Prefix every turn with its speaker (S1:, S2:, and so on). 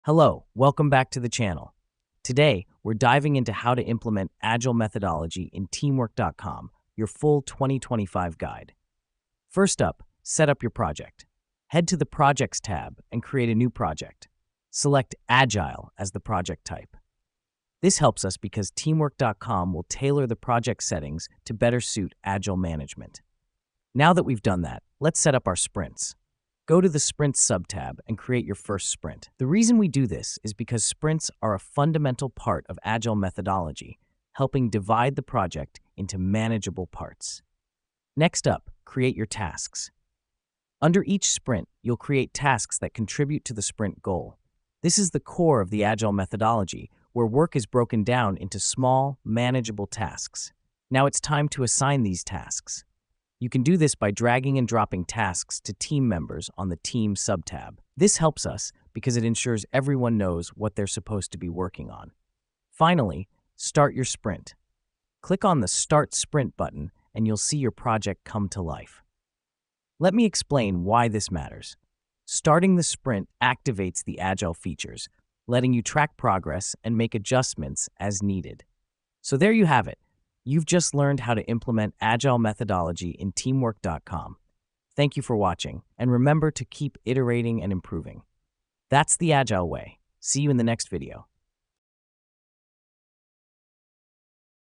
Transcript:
S1: Hello, welcome back to the channel. Today, we're diving into how to implement Agile methodology in teamwork.com, your full 2025 guide. First up, set up your project. Head to the Projects tab and create a new project. Select Agile as the project type. This helps us because teamwork.com will tailor the project settings to better suit Agile management. Now that we've done that, let's set up our sprints. Go to the Sprints subtab and create your first sprint. The reason we do this is because sprints are a fundamental part of Agile methodology, helping divide the project into manageable parts. Next up, create your tasks. Under each sprint, you'll create tasks that contribute to the sprint goal. This is the core of the Agile methodology, where work is broken down into small, manageable tasks. Now it's time to assign these tasks. You can do this by dragging and dropping tasks to team members on the Team subtab. This helps us because it ensures everyone knows what they're supposed to be working on. Finally, start your sprint. Click on the Start Sprint button and you'll see your project come to life. Let me explain why this matters. Starting the sprint activates the Agile features, letting you track progress and make adjustments as needed. So there you have it. You've just learned how to implement Agile methodology in teamwork.com. Thank you for watching, and remember to keep iterating and improving. That's the Agile way. See you in the next video.